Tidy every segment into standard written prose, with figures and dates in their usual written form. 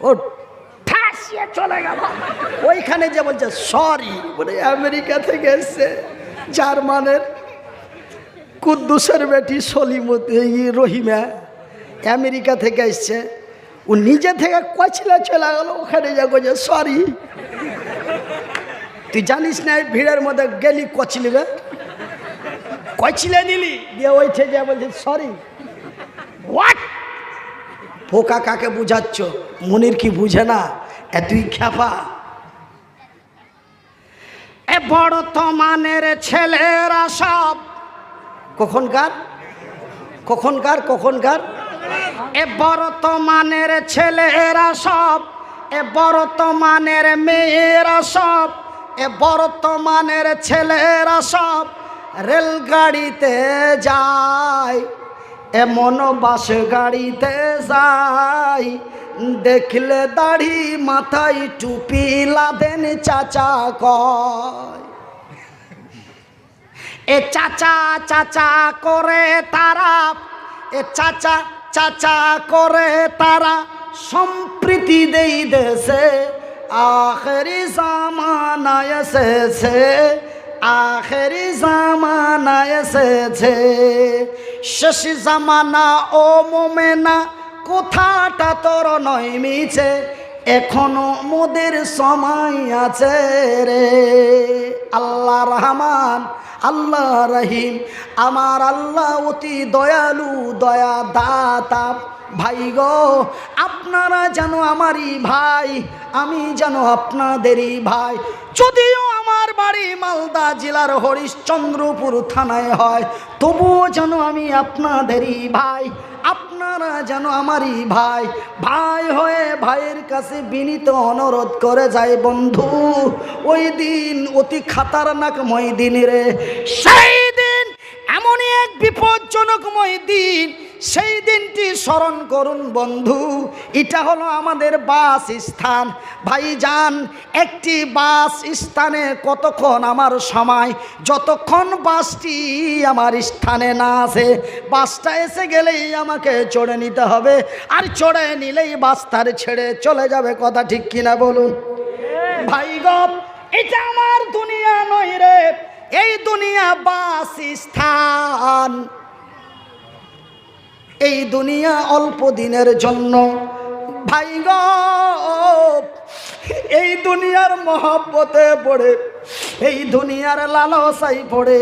ও ঠাসিয়ে চলে গেল। ওইখানে যে বলছে সরি, বলে আমেরিকা থেকে এসছে, জার্মানের কুদ্দুসের বেটি রহিমা আমেরিকা থেকে এসছে। ও নিজে থেকে কচলে চলে গেল, ওখানে যা বলছে সরি। তুই জানিস না এই ভিড়ের মধ্যে গেলি কচলিবে, কচলে নিলি দিয়ে ওইঠে যা বলছে সরি। হোয়াট? পোকা কাকে বুঝাচ্ছ? মনির কি বুঝে না? তুই খ্যাপা। এ বর্তমানের ছেলেরা সব কখনকার কখনকার কখনকার এ বর্তমানের ছেলেরা সব, এ বর্তমানের মেয়েরা সব, এ বর্তমানের ছেলেরা সব রেলগাড়িতে যায়, এমন বাস গাড়িতে যায়, দেখলে দাড়ি মাথায় টুপি লাদেন চাচা কয়। এ চাচা চাচা করে তারা, এ চাচা চাচা করে তারা সম্প্রীতি দেই দেশে, আখেরি জামানা এসেছে, আখেরি জামানা এসেছে। শেষ জামানা ও মোমেনা কথাটা তোর নয় মিছে, এখনো মোদের সময় আছে রে। আল্লাহ রহমান আল্লাহ রহিম, আমার আল্লাহ অতি দয়ালু দয়া দাতা। ভাই গো, আপনারা যেন আমারই ভাই, আমি যেন আপনাদেরই ভাই। যদিও আমার বাড়ি মালদা জেলার হরিশ্চন্দ্রপুর থানায় হয়, তবুও যেন আমি আপনাদেরই ভাই, আপনারা যেন আমারই ভাই। ভাই হয়ে ভাইয়ের কাছে বিনীত অনুরোধ করে যায়, বন্ধু ওই দিন অতি খাতারনাকময় দিন রে। সেই দিন এমনই এক বিপজ্জনকময় দিন, সেই দিনটি স্মরণ করুন বন্ধু। এটা হলো আমাদের বাস স্থান। ভাইজান, একটি বাস স্থানে কতক্ষণ আমার সময়, যতক্ষণ বাসটি আমার স্থানে না আসে, বাসটা এসে গেলেই আমাকে চড়ে নিতে হবে, আর চড়ে নিলেই বাস তার ছেড়ে চলে যাবে। কথা ঠিক কিনা বলুন ভাই গো? এটা আমার দুনিয়া নয় রে, এই দুনিয়া বাস স্থান। এই দুনিয়া অল্প দিনের জন্য ভাই গো। এই দুনিয়ার মহব্বতে পড়ে, এই দুনিয়ার লালসায় পড়ে,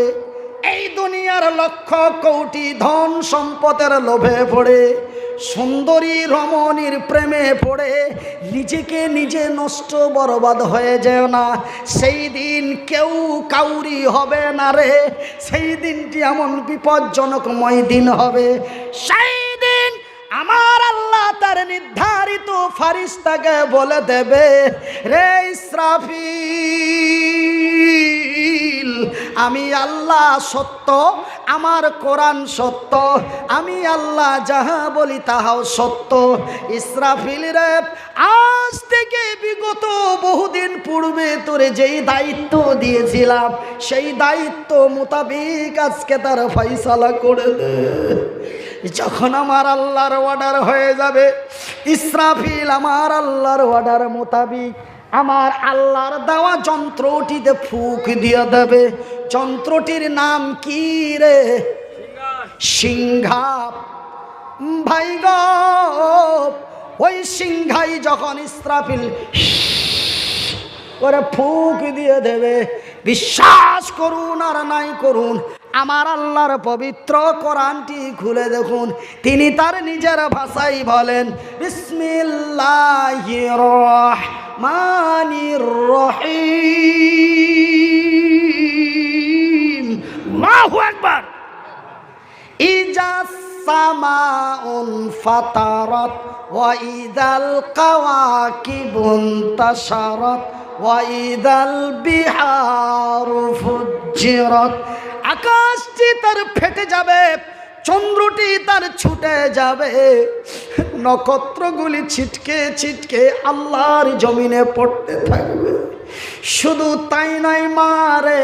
এই দুনিয়ার লক্ষ কোটি ধন সম্পদের লোভে পড়ে, সুন্দরী রমণীর প্রেমে পড়ে নিজেকে নিজে নষ্ট বরবাদ হয়ে যেও না। সেই দিন কেউ কাউরি হবে না রে। সেই দিনটি এমন বিপজ্জনকময় দিন হবে। সেই দিন আমার আল্লাহ তার নির্ধারিত ফারিস্তাকে বলে দেবে, রে ইসরাফিল, আমি আল্লাহ সত্য, আমার কোরআন সত্য, আমি আল্লাহ যাহা বলি তাহাও সত্য। ইসরাফিল রে, আজ থেকে বিগত বহুদিন পূর্বে তোরে যেই দায়িত্ব দিয়েছিলাম, সেই দায়িত্ব মোতাবেক আজকে তার ফয়সালা করে দে। যখন আমার আল্লাহর অর্ডার হয়ে যাবে, ইসরাফিল আমার আল্লাহর অর্ডার মোতাবেক আমার আল্লাহর দেওয়া যন্ত্রটিতে ফুঁক দিয়ে দেবে। যন্ত্রটির নাম কি রে? সিংহা। ভাই গো, ওই সিংহাই যখন ইসরাফিল করে ফুঁক দিয়ে দেবে, বিশ্বাস করুন আর নাই করুন, আমার আল্লাহর পবিত্র কোরআনটি খুলে দেখুন, তিনি তার নিজের ভাষায় বলেন, বিসমিল্লাহির রহমানির রহিম। আল্লাহু আকবার। ইজাস সামাউন ফাতারাত ওয়া ইদাল কাওয়াকিবুন তাশারাত ওয়া ইদাল বিহারু ফুজ্জিরাত। আকাশটি তার ফেটে যাবে, চন্দ্রটি তার ছুটে যাবে, নক্ষত্রগুলি ছিটকে ছিটকে আল্লাহর জমিনে পড়তে থাকবে। শুধু তাই নয় মারে,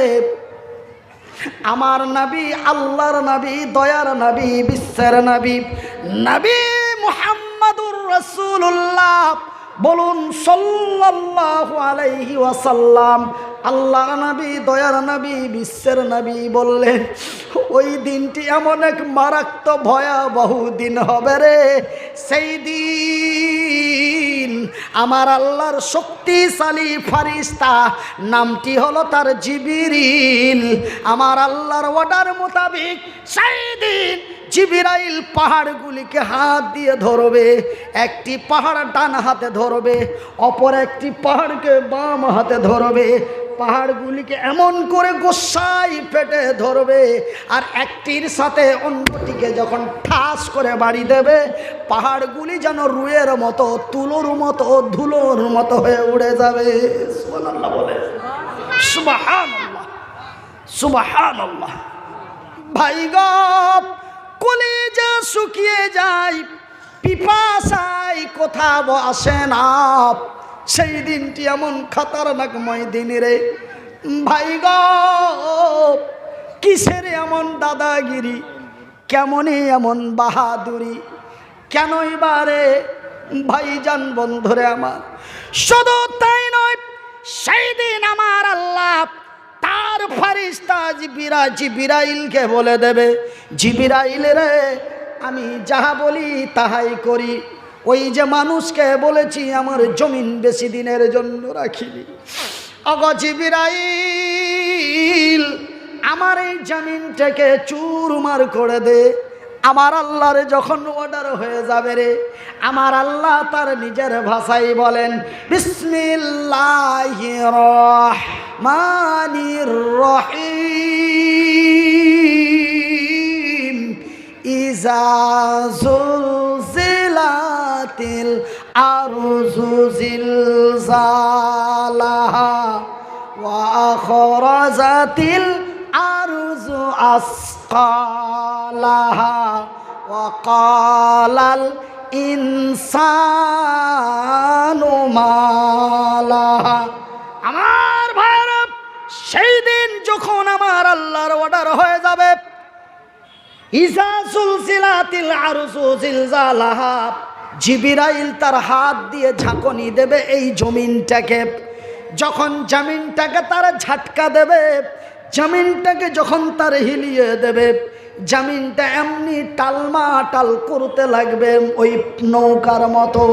আমার নবী, আল্লাহর নবী, দয়ার নবী, বিশ্বের নবী, নবী মুহাম্মদুর রাসূলুল্লাহ বলুন সাল্লাল্লাহু আলাইহি ওয়াসাল্লাম। আল্লাহর নবী, দয়ার নবী, বিশ্বের নবী বললেন, ওই দিনটি এমন এক মারাত্মক ভয়াবহ দিন হবে রে। সেই দিন আমার আল্লাহর শক্তিশালী ফারিস্তা, নামটি হলো তার জিবরিল, আমার আল্লাহর অর্ডার মোতাবেক সেই দিন জিবরাইল পাহাড়গুলিকে হাত দিয়ে ধরবে। একটি পাহাড় ডান হাতে ধরবে, অপর একটি পাহাড়কে বাম হাতে ধরবে। পাহাড়গুলিকে এমন করে গোসাই পেটে ধরবে, আর একটির সাথে অন্যটিকে যখন ঠাস করে বাড়ি দেবে, পাহাড়গুলি যেন রুয়ের মতো, তুলোর মতো, ধুলোর মতো হয়ে উড়ে যাবে। সুবহানাল্লাহ বলে, সুবহানাল্লাহ, সুবহানাল্লাহ। ভাই গো, কলিজা শুকিয়ে যায়, পিপাসায় কোথাও আসে না। সেই দিনটি এমন খতরনাকময় দিন রে ভাই গো। কিসের এমন দাদাগিরি, কেমনই এমন বাহাদুরি, কেনই বারে ভাইজান বন্ধুরে আমার। শুধু তাই নয়, সেই দিন আমার আল্লাহ তার ফারিস্তা জিবরাইলকে বলে দেবে, জিবরাইল রে, আমি যাহা বলি তাহাই করি। ওই যে মানুষকে বলেছি আমার জমিন বেশি দিনের জন্য রাখিনি, ওগো জিবরাইল, আমার এই জমিনটাকে চুরমার করে দে। আমার আল্লাহর যখন অর্ডার হয়ে যাবে রে, আমার আল্লাহ তার নিজের ভাষায় বলেন, বিসমিল্লাহির রহমানির রহিম, ইজা যুলজিলাতিল আরযু জিলজালাহা ওয়া আখরাজাতিল আরযু আসকালাহা ওয়া ক্বালাল ইনসানু মা লাহা। আমার ভাইরা, সেই দিন যখন আমার আল্লাহর অর্ডার হয়ে যাবে, ইজা সুলসিলাতিল আরযু জিলজালাহা, জিবরাইল তার হাত দিয়ে ঝাঁকুনি দেবে এই জমিনটাকে। যখন জমিনটাকে তার ঝাটকা দেবে, জমিনটাকে যখন তার হিলিয়ে দেবে, জমিনটা এমনি টালমাটাল করতে লাগবে ওই নৌকার মতো।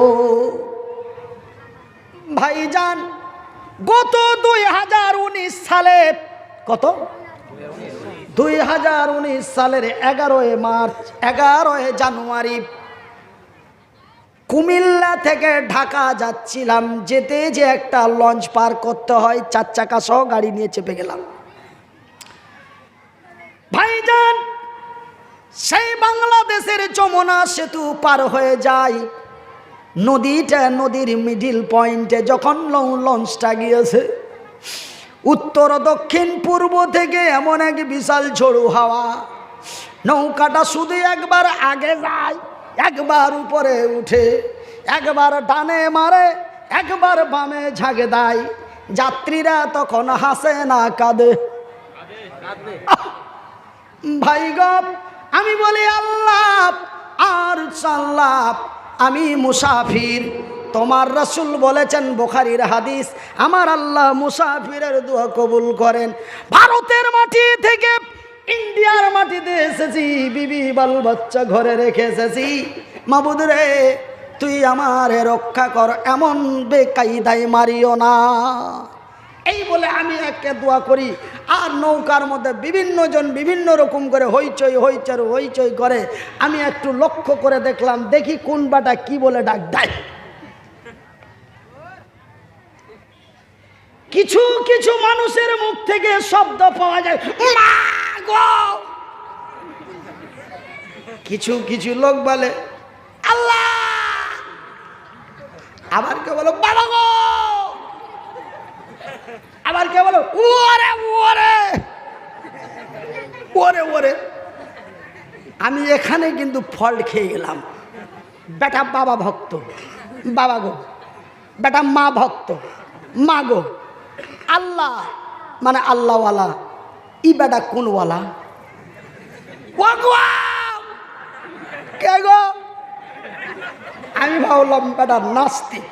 ভাইজান, গত 2019 সালে, কত 2019 সালের 11 মার্চ, 11 জানুয়ারি কুমিল্লা থেকে ঢাকা যাচ্ছিলাম। যেতে যে একটা লঞ্চ পার করতে হয়, 4 চাকা সহ গাড়ি নিয়ে চেপে গেলাম। ভাইজান, সেই বাংলাদেশের যমুনা সেতু পার হয়ে যায়, নদীর মিডিল পয়েন্টে যখন লঞ্চটা গিয়েছে, উত্তর দক্ষিণ পূর্ব থেকে এমন এক বিশাল ঝোড়ো হাওয়া, নৌকাটা শুধু একবার আগে যায়, একবার উপরে উঠে, একবার ডানে মারে, একবার বামে ঝাঁকে দেয়। যাত্রীরা তখন হাসে না কাঁদে। ভাই গো, আমি বলি আল্লাহ আর সাল্লাহ, আমি মুসাফির। তোমার রাসূল বলেছেন, বুখারীর হাদিস, আমার আল্লাহ মুসাফিরের দোয়া কবুল করেন। ভারতের মাটি থেকে ইন্ডিয়ার মাটিতে এসেছি, বিবি বাল বাচ্চা ঘরে রেখে এসেছি। মাবুদ রে, তুই আমারে রক্ষা কর, এমন বেকায়দায় মারিও না। এই বলে আমি একে দোয়া করি, আর নৌকার মধ্যে বিভিন্ন জন বিভিন্ন রকম করে হইচই করে। আমি একটু লক্ষ্য করে দেখলাম, দেখি কোন বাটা কি বলে ডাক দেয়। কিছু কিছু মানুষের মুখ থেকে শব্দ পাওয়া যায়, মা গো। কিছু কিছু লোক বলে আল্লাহ, আবার কে বলো বাবা গো, আবার কে বলো ওরে ওরে ওরে ওরে। আমি এখানে কিন্তু ফল্ট খেয়ে গেলাম। বেটা বাবা ভক্ত, বাবা গো, বেটা মা ভক্ত, মা গো। আল্লাহ মানে আল্লাহওয়ালা, ই বেটা কোনওয়ালা? কে গো? আমি ভাবলাম বেটা নাস্তিক।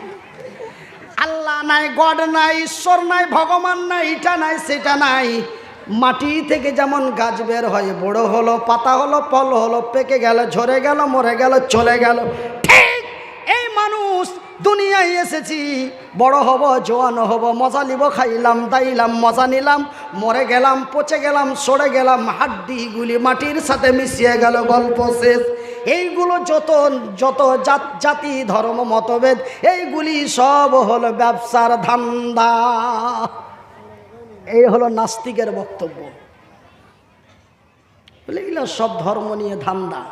আল্লাহ নাই, গড নাই, ঈশ্বর নাই, ভগবান নাই, এটা নাই সেটা নাই। মাটি থেকে যেমন গাছ বের হয়, বড় হলো, পাতা হলো, ফল হলো, পেকে গেল, ঝরে গেল, মরে গেল, চলে গেল, ঠিক এই মানুষ দুনিয়ায় এসেছি, বড় হব, জোয়ান হব, মজা নিব, খাইলাম দাইলাম, মজা নিলাম, মরে গেলাম, পচে গেলাম, সরে গেলাম, হাড্ডিগুলি মাটির সাথে মিশিয়ে গেল, গল্প শেষ। এইগুলো যত যত জাতি ধর্ম মতভেদ, এইগুলি সব হলো ব্যবসার ধান্দা। এই হলো নাস্তিকের বক্তব্য। বলে এগুলো সব ধর্ম নিয়ে ধান্দা,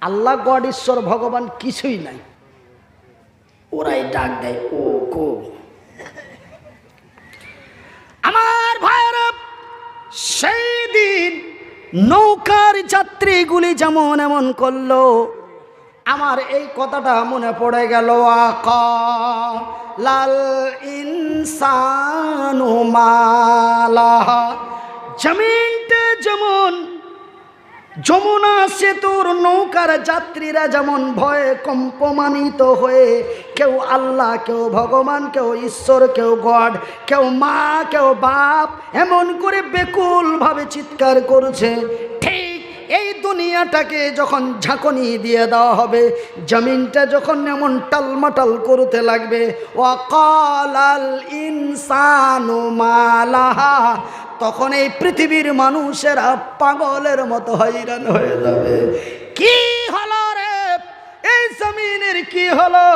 আল্লাহ গড ঈশ্বর ভগবান কিছুই নাই, ওরাই ডাক দেয় ও গো। আমার ভাইরা, সেই দিন নৌকার যাত্রীগুলি যেমন এমন করলো, আমার এই কথাটা মনে পড়ে গেল। আকা লাল ইনসানু মালাহা, জমিনটা যেমন যমুনা সেতুর নৌকার যাত্রীরা যেমন ভয়ে কম্পমানিত হয়ে, কেউ আল্লাহ, কেউ ভগবান, কেউ ঈশ্বর, কেউ গড, কেউ মা, কেউ বাপ, এমন করে বেকুলভাবে চিৎকার করছে, ঠিক এই দুনিয়াটাকে যখন ঝাঁকুনি দিয়ে দেওয়া হবে, জমিনটা যখন এমন টালমাটাল করতে লাগবে, ওয়াকালাল ইনসানু মালাহা, তখন এই পৃথিবীর মানুষেরা পাগলের মতো হয়রান হয়ে যাবে। কি হলো রে, এই জমিনের কি হলো,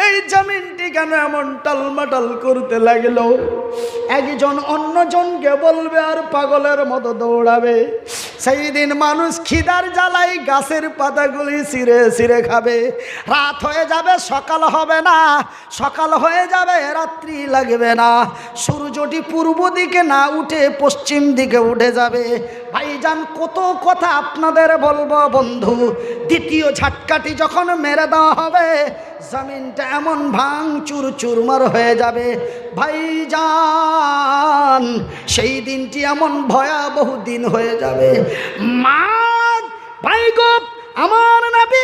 এই জমিনটি কেন এমন টালমাটাল করতে লাগলো? একজন অন্যজনকে বলবে আর পাগলের মতো দৌড়াবে। সেই দিন মানুষ খিদার জ্বালাই গাছের পাতাগুলি ছিঁড়ে ছিঁড়ে খাবে। রাত হয়ে যাবে, সকাল হবে না, সকাল হয়ে যাবে, রাত্রি লাগবে না। সূর্যটি পূর্ব দিকে না উঠে পশ্চিম দিকে উঠে যাবে। ভাইজান, কত কথা আপনাদের বলবো বন্ধু। দ্বিতীয় ঝাটকাটি যখন মেরে দেওয়া হবে, জমিনটা এমন ভাঙচুর চুরমার হয়ে যাবে ভাইজান, সেই দিনটি এমন ভয়াবহ দিন হয়ে যাবে। মা ভাই গো, আমার নবী,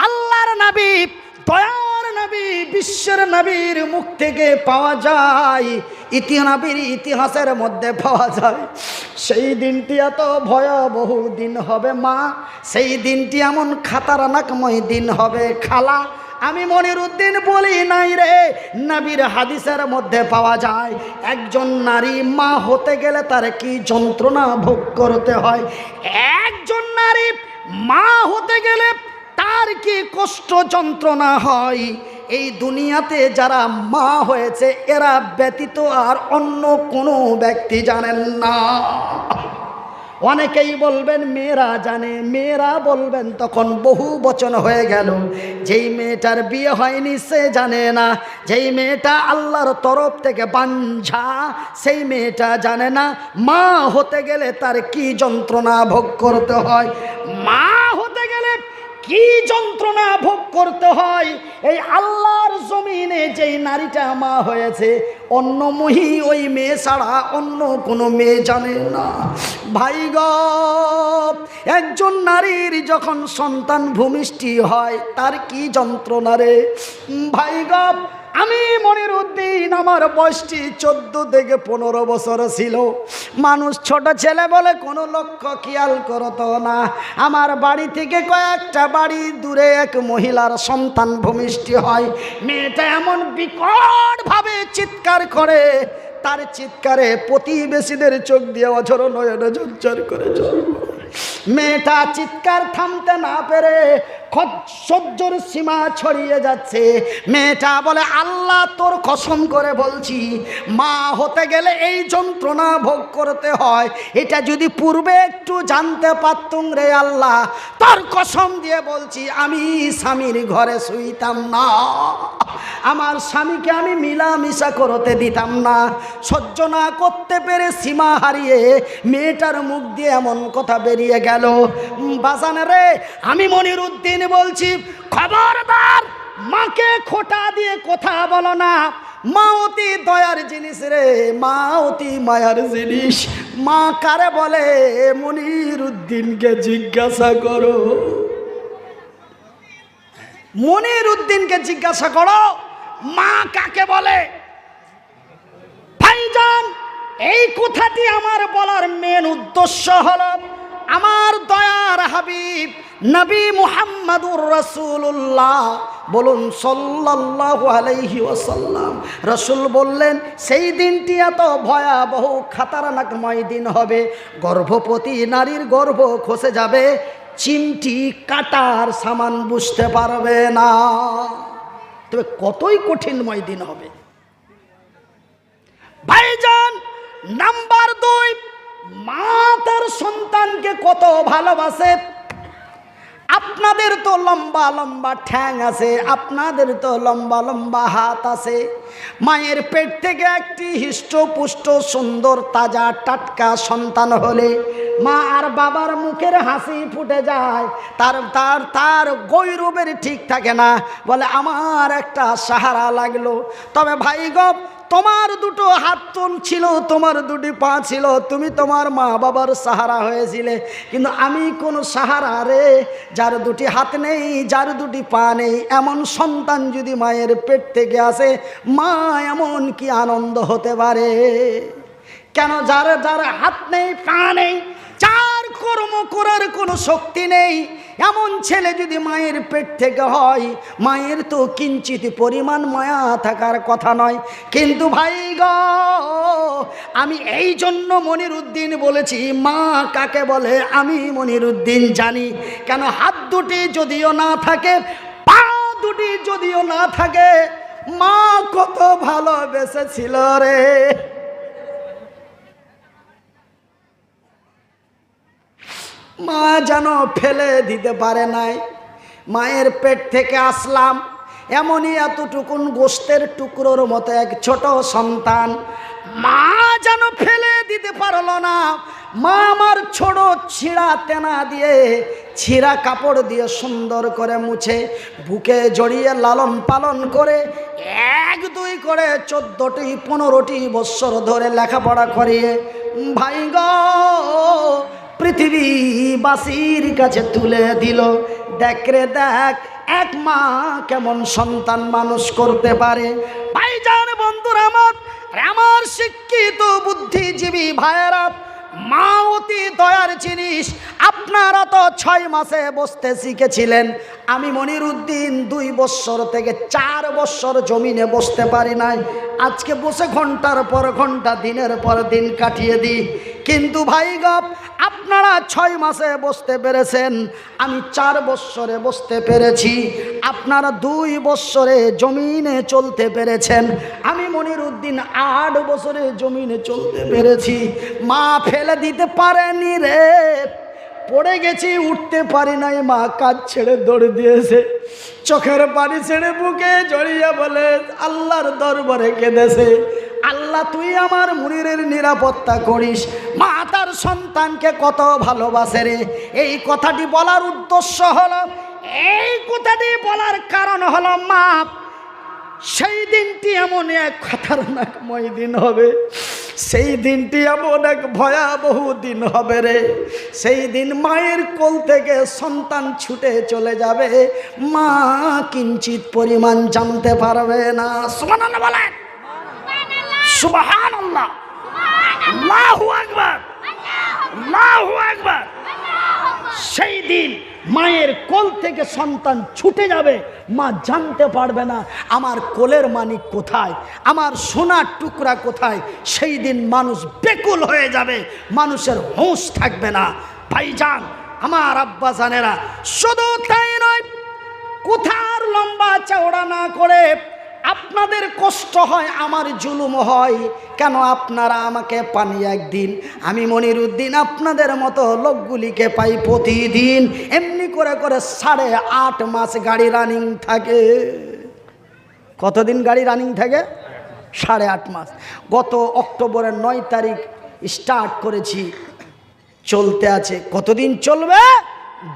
আল্লাহর নবী, দয়ার নবী, বিশ্বের নবীর মুখ থেকে পাওয়া যায়, নবীর ইতিহাসের মধ্যে পাওয়া যায়। সেই দিনটি এত ভয়াবহ দিন হবে মা, সেই দিনটি এমন খাতারনাকময় দিন হবে খালা। আমি মনিরুদ্দিন বলি নাই রে, নবীর হাদিসের মধ্যে পাওয়া যায়, একজন নারী মা হতে গেলে তার কি যন্ত্রণা ভোগ করতে হয়, একজন নারী মা হতে গেলে তার কি কষ্ট যন্ত্রণা হয়, এই দুনিয়াতে যারা মা হয়েছে এরা ব্যতীত আর অন্য কোনো ব্যক্তি জানেন না। অনেকেই বলবেন মেয়েরা জানে, মেয়েরা বলবেন তখন বহু বচন হয়ে গেল। যেই মেয়েটার বিয়ে হয়নি সে জানে না, যেই মেয়েটা আল্লাহর তরফ থেকে বাঞ্ঝা সেই মেয়েটা জানে না মা হতে গেলে তার কি যন্ত্রণা ভোগ করতে হয়। মা হতে গেলে কি যন্ত্রণা ভোগ করতে হয়, এই আল্লাহর জমিনে যেই নারীটা মা হয়েছে অন্য মহি ওই মেয়ে ছাড়া অন্য কোনো মেয়ে জানে না। ভাই গো, একজন নারীর যখন সন্তান ভূমিষ্ঠি হয় তার কি যন্ত্রণা রে ভাই গো। আমি মনিরুদ্দিন, আমার বয়সটি 14 থেকে 15 বছর ছিল। মানুষ ছোট ছেলে বলে কোনো লক্ষ্য খেয়াল করতো না। আমার বাড়ি থেকে কয়েকটা বাড়ি দূরে এক মহিলার সন্তান ভূমিষ্ঠি হয়। মেয়েটা এমন বিকটভাবে চিৎকার করে, তার চিৎকারে প্রতিবেশীদের চোখ দিয়ে অঝর নয়নে ঝরঝর করে জল। মেয়েটা চিৎকার থামতে না পেরে সহ্যর সীমা ছড়িয়ে যাচ্ছে। মেয়েটা বলে, আল্লাহ তোর কসম করে বলছি, মা হতে গেলে এই যন্ত্রণা ভোগ করতে হয়, এটা যদি পূর্বে একটু জানতে পারতুম রে আল্লাহ, তোর কসম দিয়ে বলছি আমি স্বামীর ঘরে শুইতাম না, আমার স্বামীকে আমি মিলামিশা করতে দিতাম না। সহ্য না করতে পেরে সীমা হারিয়ে মেয়েটার মুখ দিয়ে এমন কথা বেরিয়ে গেল। বাজান রে, আমি মনিরুদ্দিন বলছি, খবরদার মাকে খোটা দিয়ে কথা বলো না। মা অতি দয়ার জিনিস রে, মা অতি মায়ার জিনিস। মা কারে বলে মনিরুদ্দিনকে জিজ্ঞাসা করো, মনিরুদ্দিনকে জিজ্ঞাসা করো মা কাকে বলে। এই কথাটি আমার বলার মেন উদ্দেশ্য হলো আমার দয়ার হাবিব নবী মুহাম্মদুর রাসূলুল্লাহ বলুন সাল্লাল্লাহু আলাইহি ওয়াসাল্লাম রাসূল বললেন সেই দিনটি এত ভয়াবহ খাতারনাকময় দিন হবে, গর্ভবতী নারীর গর্ভ খসে যাবে, চিমটি কাটার সামান বুঝতে পারবে না। তবে কতই কঠিনময় দিন হবে ভাইজান। নাম্বার 2, মা তার সন্তানকে কত ভালোবাসে। আপনাদের তো লম্বা লম্বা ঠ্যাং আছে, আপনাদের তো লম্বা লম্বা হাত আছে। মায়ের পেট থেকে একটি হৃষ্টপুষ্ট সুন্দর তাজা টাটকা সন্তান হলে মা আর বাবার মুখের হাসি ফুটে যায়, তার তার তার গৌরবের ঠিক থাকে না, বলে আমার একটা সাহারা লাগলো। তবে ভাই গো, তোমার দুটো হাত ছিল, তোমার দুটি পা ছিল, তুমি তোমার মা বাবার সাহারা হয়েছিলে, কিন্তু আমি কোন সাহারা রে? যার দুটি হাত নেই, যার দুটি পা নেই, এমন সন্তান যদি মায়ের পেট থেকে আসে, মা এমন কি আনন্দ হতে পারে? কেন যার যার হাত নেই, পা নেই, যার কর্ম করার কোনো শক্তি নেই, এমন ছেলে যদি মায়ের পেট থেকে হয়, মায়ের তো কিঞ্চিত পরিমাণ মায়া থাকার কথা নয়। কিন্তু ভাই গো, আমি এই জন্য মনিরুদ্দিন বলেছি মা কাকে বলে আমি মনিরুদ্দিন জানি। কেন হাত দুটি যদিও না থাকে, পা দুটি যদিও না থাকে, মা কত ভালোবেসেছিল রে। মা যেন ফেলে দিতে পারে নাই। মায়ের পেট থেকে আসলাম, এমনই এতটুকুন গোস্তের টুকরোর মতো এক ছোট সন্তান, মা যেন ফেলে দিতে পারলো না। মা আমার ছোট ছিঁড়া তেনা দিয়ে, ছিঁড়া কাপড় দিয়ে সুন্দর করে মুছে বুকে জড়িয়ে লালন পালন করে 1-2 করে 14টি 15টি বৎসর ধরে লেখাপড়া করিয়ে ভাই গো পৃথিবীবাসীর কাছে তুলে দিল। দেখ রে দেখ, এক মা কেমন সন্তান মানুষ করতে পারে। ভাইজান বন্ধুরা আমার শিক্ষিত বুদ্ধিজীবী ভাইয়েরা, মা অতি দয়ার জিনিস। আপনারা তো 6 মাসে বসতে শিখেছিলেন, আমি মনিরুদ্দিন 2 বৎসর থেকে 4 বৎসর জমিনে বসতে পারি নাই। আজকে বসে ঘন্টার পর ঘন্টা, দিনের পর দিন কাটিয়ে দিই। কিন্তু ভাই গো, আপনারা 6 মাসে বসতে পেরেছেন, আমি 4 বৎসরে বসতে পেরেছি। আপনারা 2 বৎসরে জমিনে চলতে পেরেছেন, আমি মনিরুদ্দিন 8 বছরে জমিনে চলতে পেরেছি। মা ফেলে দিতে পারেনি রে, পড়ে গেছি, উঠতে পারি নাই, মা কাজ ছেড়ে দৌড় দিয়েছে, চোখের পানি ছেড়ে বুকে জড়িয়ে বলে আল্লাহর দরবারে কেঁদেছে, আল্লাহ তুই আমার মুনিরের নিরাপত্তা করিস। মা তার সন্তানকে কত ভালোবাসে রে। এই কথাটি বলার উদ্দেশ্য হলো, এই কথাটি বলার কারণ হলো মা সেই দিনটি এমন এক খতরনাকময় দিন হবে, সেই দিনটি এমন এক ভয়াবহ দিন হবে রে। সেই দিন মায়ের কোল থেকে সন্তান ছুটে চলে যাবে, মা কিঞ্চিত পরিমাণ জানতে পারবে না। সুবহানাল্লাহ বলেন, সুবহানাল্লাহ, আল্লাহু আকবার, আল্লাহু আকবার। সেই দিন মায়ের কোল থেকে সন্তান ছুটে যাবে, মা জানতে পারবে না আমার কোলের মানিক কোথায়, আমার সোনার টুকরা কোথায়। সেই দিন মানুষ বেকুল হয়ে যাবে, মানুষের হুঁশ থাকবে না। ভাইজান আমার আব্বা জানেরা, শুধু তাই নয়, কোথার লম্বা চওড়া না করে আপনাদের কষ্ট হয়, আমার জুলুম হয়। কেন আপনারা আমাকে পানি একদিন, আমি মনিরুদ্দিন আপনাদের মতো লোকগুলিকে পাই প্রতিদিন। এমনি করে করে 8.5 মাস গাড়ি রানিং থাকে। কতদিন গাড়ি রানিং থাকে? 8.5 মাস। গত অক্টোবরের 9 তারিখ স্টার্ট করেছি, চলতে আছে। কতদিন চলবে?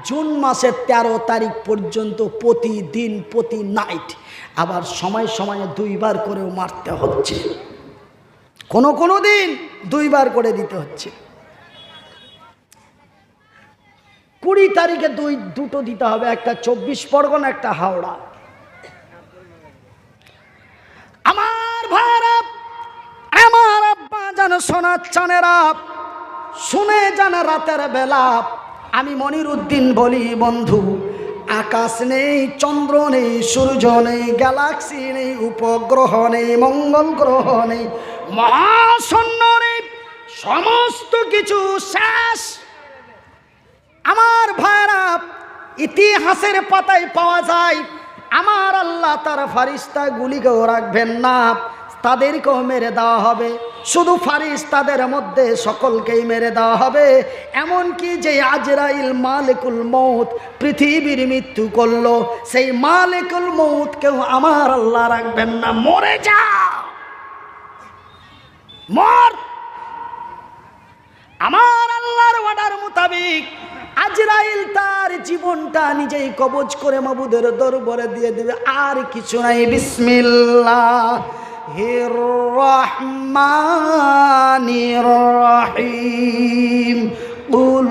জুন মাসের 13 তারিখ পর্যন্ত প্রতিদিন, প্রতি নাইট। আবার সময় সময়ে 2 বার করেও মারতে হচ্ছে, কোনো দিন 2 বার করে দিতে হচ্ছে। 20 তারিখে দুটো দিতে হবে, একটা 24 পরগনা, একটা হাওড়া। আমার ভাইরা, আমার আব্বা যান সোনার চানেরা, শুনে যান রাতের বেলা। আমি মনিরুদ্দিন বলি বন্ধু, আকাশ নেই, চন্দ্র নেই, সূর্য নেই, গ্যালাক্সি নেই, উপগ্রহ নেই, মঙ্গল গ্রহ নেই, মহাশূন্য নেই, সমস্ত কিছু শেষ। আমার ভাইরা, ইতিহাসের পাতায় পাওয়া যায় আমার আল্লাহ তার ফারিস্তা গুলিকেও রাখবেন না, তাদেরকেও মেরে দেওয়া হবে। শুধু ফারিস্তাদের মধ্যে সকলকেই মেরে দেওয়া হবে। এমনকি যে আজরাইল মালিকুল মৌত পৃথিবীর মৃত্যু করলো, সেই মালিকুল মৌতকেও আমার আল্লাহ রাখবেন না। মরে যা, মর। আমার আল্লাহর অর্ডার মোতাবেক আজরাইল তার জীবনটা নিজেই কবজ করে মাবুদের দরবারে দিয়ে দেবে, আর কিছু নাই। বিসমিল্লাহির রহমানির রহিম। কুল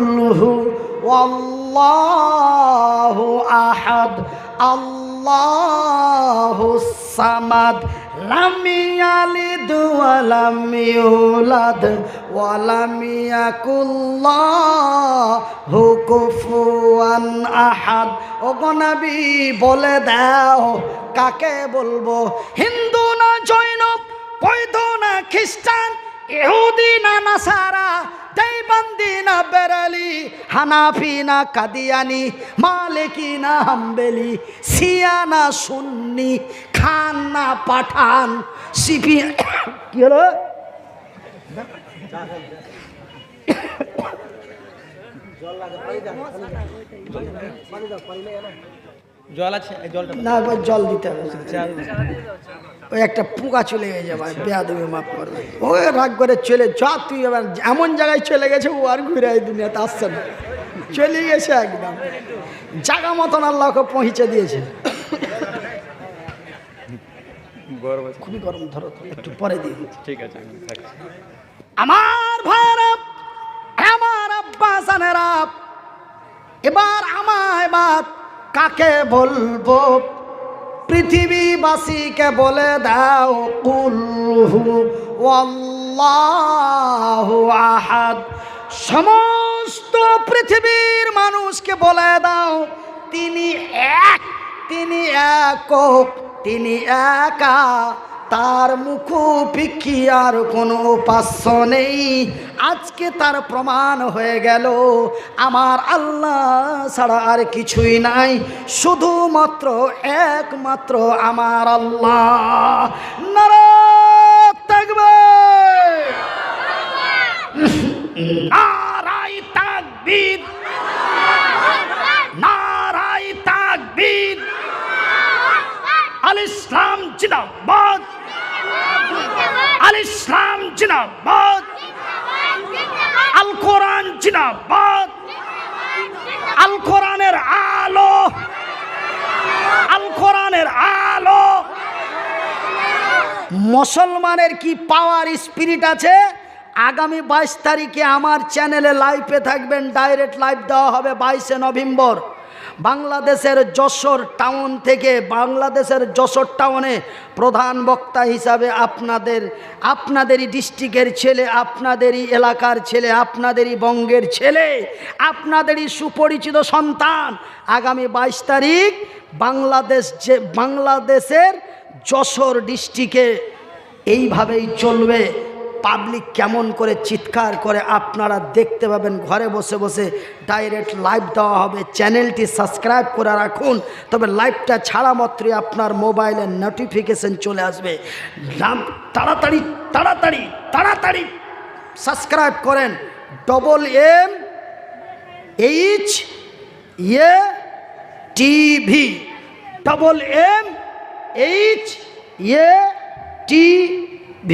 হুয়াল্লাহু আহাদ, আল্লাহুস সামাদ, লাম ইয়ালিদ ওয়া লাম ইউলাদ ওয়া লাম ইয়াকুল লাহু কুফুয়ান আহাদ। ওগো নবী বলে দাও কাকে বলবো? হিন্দু না জৈন, বৌদ্ধ না খ্রিস্টান, ইহুদি না নাসারা, দেওবন্দি না বেরেলি, হানাফি না কাদিয়ানি, মালিকি না হাম্বেলি, শিয়া না সুন্নি, খান না পাঠান, সিপি কি হলো? জল আছে, জলটা না জল দিতে হবে না, ওই একটা পোকা চলে গেছে ভাই, বেয়াদবি মাফ করবে। ওই রাগ করে চলে যা, তুই এবার এমন জায়গায় চলে গেছে ও আর ঘুরে এই দুনিয়াতে আসছে না, চলে গেছে একদম জায়গা মতন আল্লাহকে পৌঁছে দিয়েছে। খুবই গরম, ধরো একটু পরে দিয়ে ঠিক আছে। আমার ভাইরা, আমার আব্বা জানেরা, এবার আমায় বাদ কাকে বলবো? পৃথিবীবাসীকে বলে দাও কুল হুয়াল্লাহু আহাদ। সমস্ত পৃথিবীর মানুষকে বলে দাও তিনি এক, তিনি একক, তিনি একা, তার মুখোপেক্ষী আর কোনো উপাস্য নেই। আজকে তার প্রমাণ হয়ে গেল আমার আল্লাহ ছাড়া আর কিছুই নাই, শুধুমাত্র একমাত্র আমার আল্লাহ। নারায়ে তাকবীর, নারায়ে তাকবীর, নারায়ে তাকবীর। আল ইসলাম জিন্দাবাদ, আল ইসলাম জিন্দাবাদ, আল কোরআন জিন্দাবাদ, আল কোরআনের আলো, আল কোরআনের আলো। মুসলমানের কি পাওয়ার স্পিরিট আছে! আগামী 22 তারিখে আমার চ্যানেলে লাইভে থাকবেন, ডাইরেক্ট লাইভ দেওয়া হবে 22শে নভেম্বর। বাংলাদেশের যশোর টাউন থেকে, বাংলাদেশের যশোর টাউনে প্রধান বক্তা হিসাবে আপনাদেরই ডিস্ট্রিক্টের ছেলে, আপনাদেরই এলাকার ছেলে, আপনাদেরই বঙ্গের ছেলে, আপনাদেরই সুপরিচিত সন্তান। আগামী 22 তারিখ বাংলাদেশের যশোর ডিস্ট্রিক্টে এইভাবেই চলবে। পাবলিক কেমন করে চিৎকার করে আপনারা দেখতে পাবেন। ঘরে বসে বসে ডাইরেক্ট লাইভ দেওয়া হবে। চ্যানেলটি সাবস্ক্রাইব করে রাখুন, তবে লাইভটা ছাড়া মাত্রই আপনার মোবাইলে নোটিফিকেশন চলে আসবে। তাড়াতাড়ি তাড়াতাড়ি তাড়াতাড়ি সাবস্ক্রাইব করেন। MMHATV, MMHATV,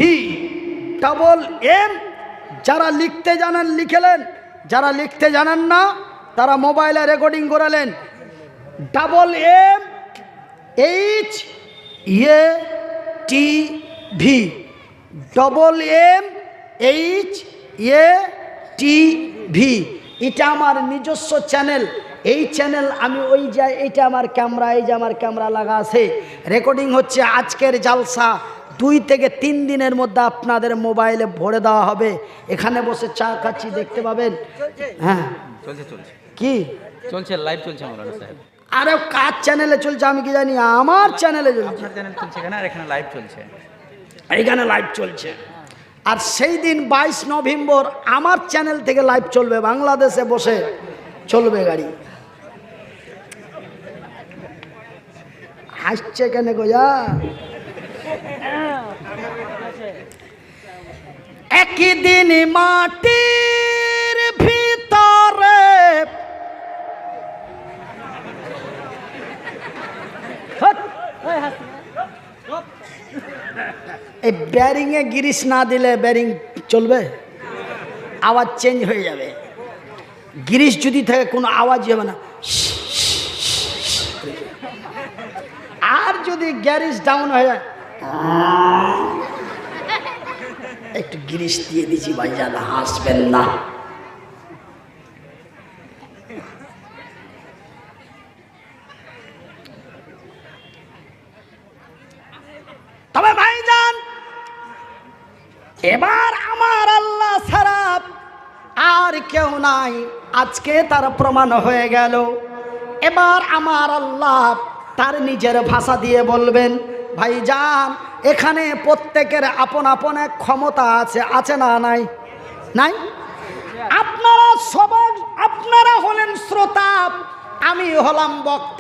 যারা লিখতে জানেন লিখেলেন, যারা লিখতে জানেন না তারা মোবাইলে রেকর্ডিং করালেন। MMHATV, MMHATV, এটা আমার নিজস্ব চ্যানেল। এই চ্যানেল আমি ওই যাই, এটা আমার ক্যামেরা, এই যে আমার ক্যামেরা লাগা আছে, রেকর্ডিং হচ্ছে আজকের জালসা 2 থেকে 3 দিনের মধ্যে আপনাদের মোবাইলে ভরে দেওয়া হবে। এখানে বসে চা খাচ্ছি, দেখতে পাবেন। হ্যাঁ চলছে চলছে কি চলছে, লাইভ চলছে মৌলানা সাহেব। আরে কার চ্যানেলে চলছে আমি কি জানি, আমার চ্যানেলে চলছে। আপনার চ্যানেল চলছে এখানে, আর এখানে লাইভ চলছে। এইখানে লাইভ চলছে। আর সেই দিন 22 নভেম্বর আমার চ্যানেল থেকে লাইভ চলবে, বাংলাদেশে বসে চলবে গাড়ি। হাসছে কেন গোজা? একই দিন মাটির ভিতরে এই ব্যারিংয়ে গিরিশ না দিলে ব্যারিং চলবে, আওয়াজ চেঞ্জ হয়ে যাবে। গিরিশ যদি থাকে কোনো আওয়াজ হবে না। আর যদি গ্যারিজ ডাউন হয়ে যায়, একটু গিরিশ দিয়ে দিছি ভাইজান, হাসবেন না। তবে ভাইজান এবার আমার আল্লাহ ছাড়া আর কেউ নাই, আজকে তার প্রমাণ হয়ে গেল। এবার আমার আল্লাহ তার নিজের ভাষা দিয়ে বলবেন, ভাইজান এখানে প্রত্যেকের আপন আপন এক ক্ষমতা আছে, আছে না নাই? নাই? আপনারা সবাই, আপনারা হলেন শ্রোতা, আমি হলাম বক্তা।